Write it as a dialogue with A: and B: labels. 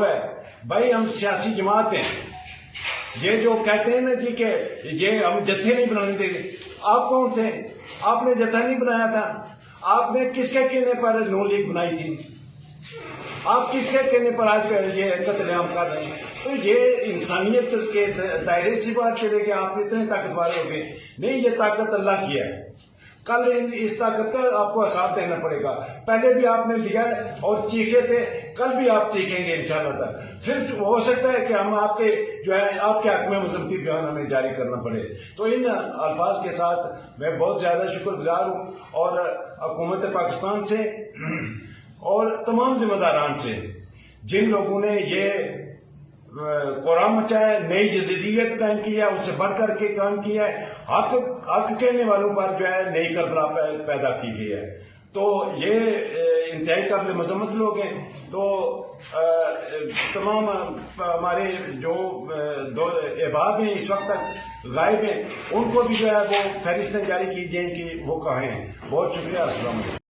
A: ہے بھائی ہم سیاسی جماعت ہیں. یہ جو کہتے ہیں نا جی کہ یہ ہم جتھے نہیں بنانے دیں گے، آپ کون تھے؟ آپ نے جتھا نہیں بنایا تھا. آپ نے کس کے کہنے پر نو لیگ بنائی تھی؟ آپ کس کے کہنے پر آج یہ قتل عام کر رہے ہیں؟ تو یہ انسانیت کے دائرے سے بات کرے کہ آپ اتنے طاقتور ہو گئے. نہیں، یہ طاقت اللہ کی ہے. کل اس طاقت کا آپ کو حساب دینا پڑے گا. پہلے بھی آپ نے دیا ہے اور چیخے تھے، کل بھی آپ چیخیں گے انشاءاللہ تعالی. پھر ہو سکتا ہے کہ ہم آپ کے جو ہے آپ کے حق میں مذمتی بیان ہمیں جاری کرنا پڑے. تو ان الفاظ کے ساتھ میں بہت زیادہ شکر گزار ہوں اور حکومت پاکستان سے اور تمام ذمہ داران سے، جن لوگوں نے یہ قرآن مچایا، نئی جدیدیت قائم کی ہے، اس سے بڑھ کر کے کام کیا ہے، حق کہنے والوں پر جو ہے نئی کربلا پیدا کی گئی ہے. تو یہ انتہائی قابل مذمت لوگ ہیں. تو تمام ہمارے جو دو احباب ہیں اس وقت تک غائب ہیں، ان کو بھی جو ہے وہ فہرستیں جاری کی جائیں کہ وہ کہاں ہیں. بہت شکریہ. السلام علیکم.